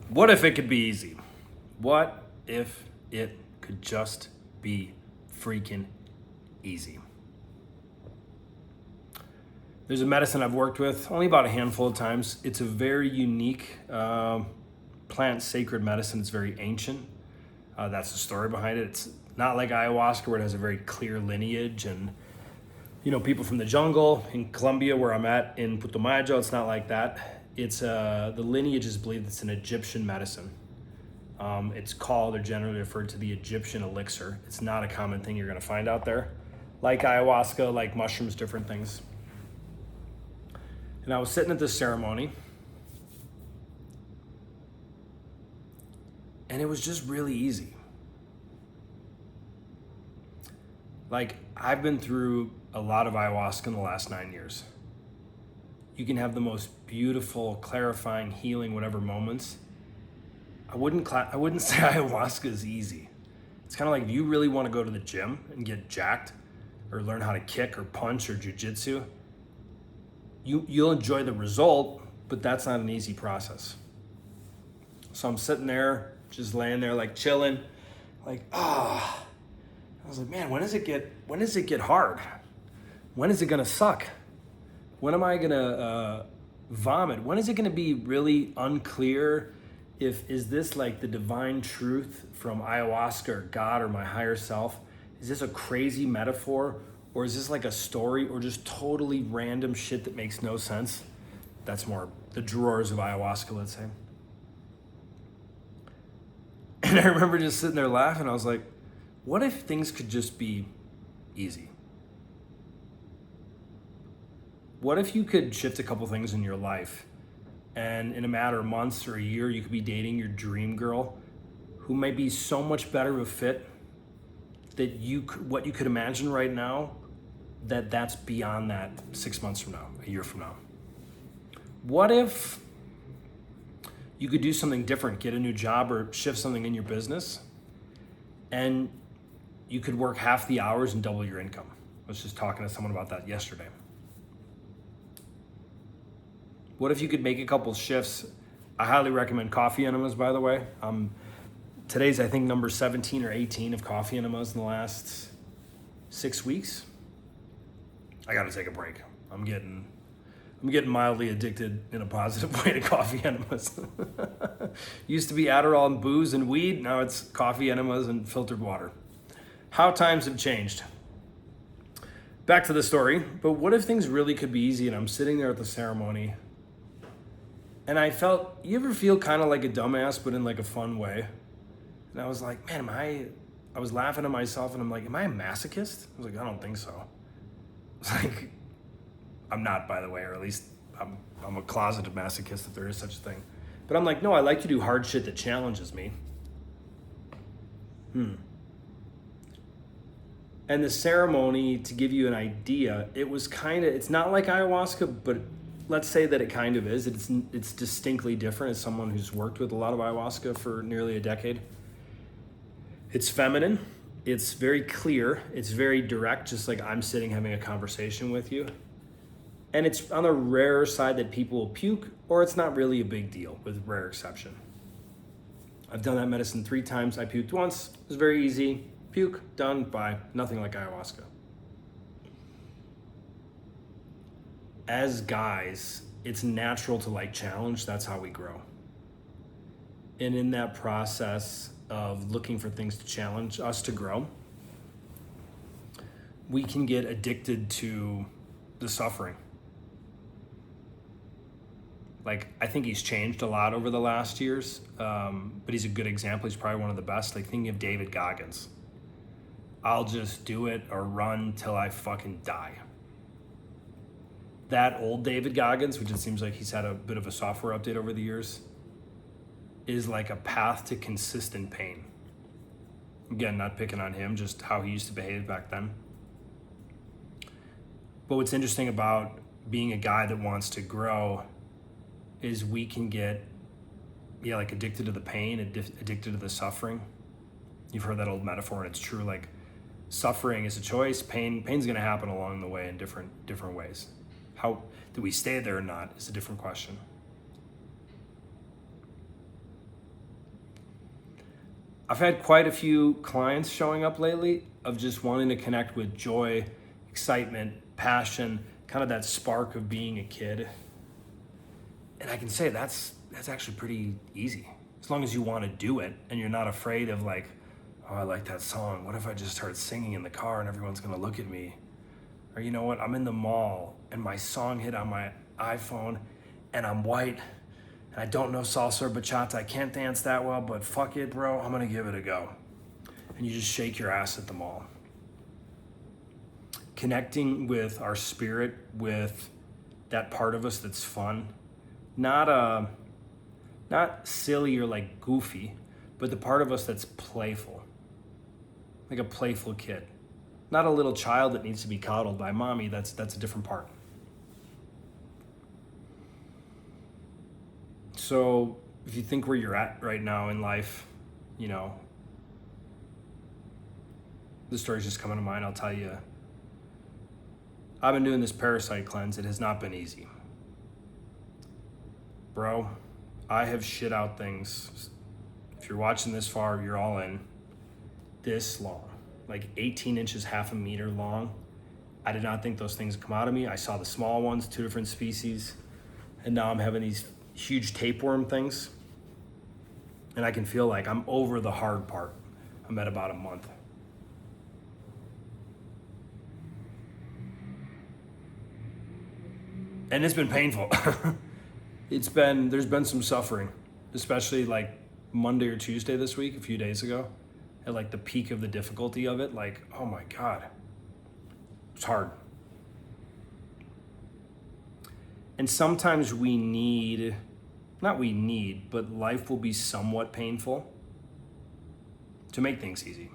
What if it could be easy? What if it could just be freaking easy? There's a medicine I've worked with only about a handful of times. It's a very unique plant sacred medicine. It's very ancient. That's the story behind it. It's not like ayahuasca where it has a very clear lineage and people from the jungle in Colombia where I'm at in Putumayo. It's not like that. It's the lineage is believed it's an Egyptian medicine. It's called or generally referred to the Egyptian elixir. It's not a common thing you're going to find out there. Like ayahuasca, like mushrooms, different things. And I was sitting at this ceremony, and it was just really easy. Like, I've been through a lot of ayahuasca in the last 9 years. You can have the most beautiful, clarifying, healing, whatever moments. I wouldn't say ayahuasca is easy. It's kind of like if you really want to go to the gym and get jacked or learn how to kick or punch or jujitsu, you'll enjoy the result, but that's not an easy process. So I'm sitting there, just laying there, like chilling, like, I was like, man, when does it get hard? When is it gonna suck? When am I gonna vomit? When is it gonna be really unclear? Is this like the divine truth from ayahuasca or God or my higher self? Is this a crazy metaphor? Or is this like a story or just totally random shit that makes no sense? That's more the drawers of ayahuasca, let's say. And I remember just sitting there laughing. I was like, what if things could just be easy? What if you could shift a couple things in your life and in a matter of months or a year, you could be dating your dream girl who might be so much better of a fit that what you could imagine right now, that's beyond that 6 months from now, a year from now. What if you could do something different, get a new job or shift something in your business, and you could work half the hours and double your income? I was just talking to someone about that yesterday. What if you could make a couple shifts? I highly recommend coffee enemas, by the way. Today's, I think, number 17 or 18 of coffee enemas in the last 6 weeks. I gotta take a break. I'm getting mildly addicted in a positive way to coffee enemas. Used to be Adderall and booze and weed. Now it's coffee enemas and filtered water. How times have changed. Back to the story. But what if things really could be easy and I'm sitting there at the ceremony and you ever feel kind of like a dumbass, but in like a fun way? And I was like, man, I was laughing at myself and I'm like, am I a masochist? I was like, I don't think so. It's like, I'm not, by the way, or at least I'm a closeted masochist if there is such a thing. But I'm like, no, I like to do hard shit that challenges me. And the ceremony, to give you an idea, it's not like ayahuasca, but let's say that it kind of is. It's distinctly different as someone who's worked with a lot of ayahuasca for nearly a decade. It's feminine. It's very clear. It's very direct, just like I'm sitting having a conversation with you. And it's on the rarer side that people will puke, or it's not really a big deal, with rare exception. I've done that medicine 3 times. I puked once. It was very easy. Puke, done, bye. Nothing like ayahuasca. As guys, it's natural to like challenge. That's how we grow. And in that process of looking for things to challenge us to grow, we can get addicted to the suffering. Like, I think he's changed a lot over the last years, but he's a good example. He's probably one of the best. Like, thinking of David Goggins. I'll just do it or run till I fucking die. That old David Goggins, which it seems like he's had a bit of a software update over the years, is like a path to consistent pain. Again, not picking on him, just how he used to behave back then. But what's interesting about being a guy that wants to grow is we can get, like addicted to the pain, addicted to the suffering. You've heard that old metaphor, and it's true. Like, suffering is a choice. Pain's gonna happen along the way in different ways. How do we stay there or not is a different question. I've had quite a few clients showing up lately of just wanting to connect with joy, excitement, passion, kind of that spark of being a kid. And I can say that's actually pretty easy. As long as you want to do it and you're not afraid of like, oh, I like that song. What if I just start singing in the car and everyone's gonna look at me? Or you know what, I'm in the mall and my song hit on my iPhone and I'm white and I don't know salsa or bachata. I can't dance that well, but fuck it, bro, I'm gonna give it a go. And you just shake your ass at the mall. Connecting with our spirit, with that part of us that's fun, not silly or like goofy, but the part of us that's playful, like a playful kid. Not a little child that needs to be coddled by mommy, that's a different part. So if you think where you're at right now in life, you know, the story's just coming to mind, I'll tell you. I've been doing this parasite cleanse. It has not been easy. Bro, I have shit out things. If you're watching this far, you're all in. This long, like 18 inches, half a meter long. I did not think those things would come out of me. I saw the small ones, 2 different species, and now I'm having these huge tapeworm things. And I can feel like I'm over the hard part. I'm at about a month. And it's been painful. There's been some suffering, especially like Monday or Tuesday this week, a few days ago, at like the peak of the difficulty of it. Like, oh my God, it's hard. And sometimes but life will be somewhat painful to make things easy.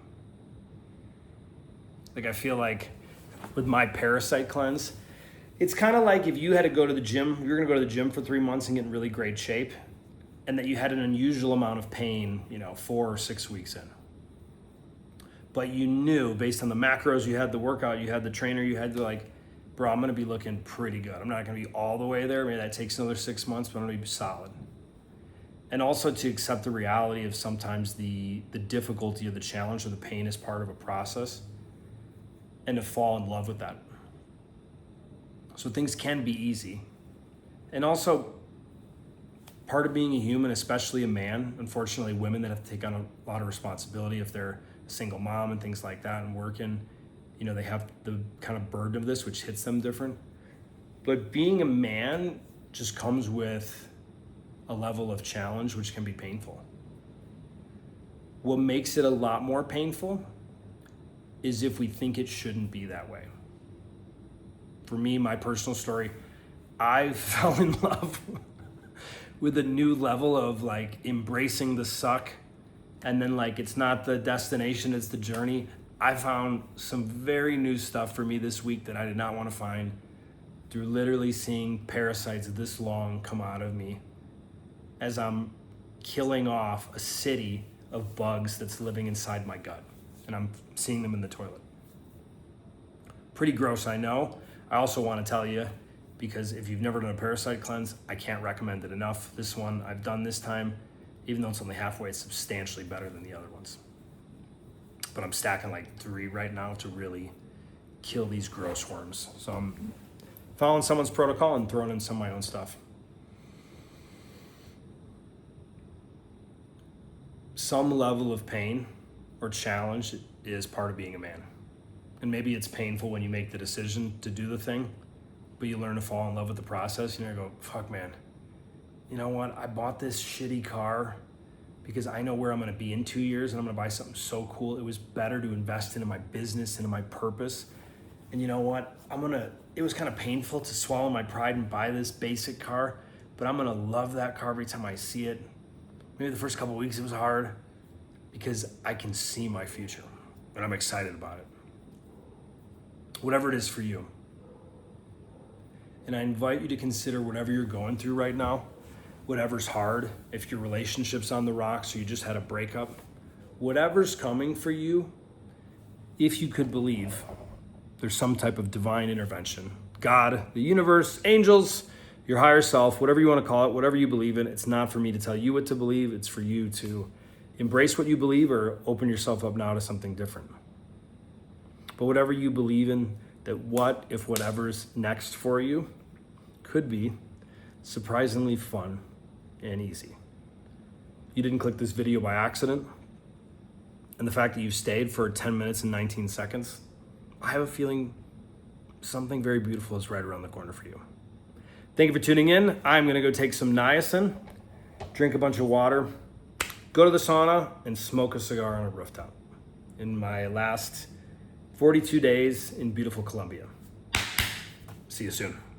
Like I feel like with my parasite cleanse, it's kind of like if you had to go to the gym, you're gonna go to the gym for 3 months and get in really great shape, and that you had an unusual amount of pain, 4 or 6 weeks in. But you knew based on the macros, you had the workout, you had the trainer, you had like, bro, I'm gonna be looking pretty good. I'm not gonna be all the way there. Maybe that takes another 6 months, but I'm gonna be solid. And also to accept the reality of sometimes the difficulty of the challenge or the pain is part of a process, and to fall in love with that. So things can be easy. And also, part of being a human, especially a man, unfortunately women that have to take on a lot of responsibility if they're a single mom and things like that and working, they have the kind of burden of this, which hits them different. But being a man just comes with a level of challenge, which can be painful. What makes it a lot more painful is if we think it shouldn't be that way. For me, my personal story, I fell in love with a new level of like embracing the suck, and then like it's not the destination, it's the journey. I found some very new stuff for me this week that I did not want to find through literally seeing parasites this long come out of me as I'm killing off a city of bugs that's living inside my gut, and I'm seeing them in the toilet. Pretty gross, I know. I also want to tell you, because if you've never done a parasite cleanse, I can't recommend it enough. This one I've done this time, even though it's only halfway, it's substantially better than the other ones. But I'm stacking like 3 right now to really kill these gross worms. So I'm following someone's protocol and throwing in some of my own stuff. Some level of pain or challenge is part of being a man. And maybe it's painful when you make the decision to do the thing, but you learn to fall in love with the process. You go, fuck man, you know what? I bought this shitty car because I know where I'm gonna be in 2 years and I'm gonna buy something so cool. It was better to invest into my business, into my purpose. And you know what? It was kind of painful to swallow my pride and buy this basic car, but I'm gonna love that car every time I see it. Maybe the first couple of weeks it was hard because I can see my future and I'm excited about it. Whatever it is for you. And I invite you to consider whatever you're going through right now, whatever's hard, if your relationship's on the rocks or you just had a breakup, whatever's coming for you, if you could believe there's some type of divine intervention. God, the universe, angels, your higher self, whatever you want to call it, whatever you believe in, it's not for me to tell you what to believe, it's for you to Embrace what you believe or open yourself up now to something different. But whatever you believe in, that what if whatever's next for you could be surprisingly fun and easy. You didn't click this video by accident. And the fact that you stayed for 10 minutes and 19 seconds, I have a feeling something very beautiful is right around the corner for you. Thank you for tuning in. I'm gonna go take some niacin, drink a bunch of water, go to the sauna, and smoke a cigar on a rooftop in my last 42 days in beautiful Colombia. See you soon.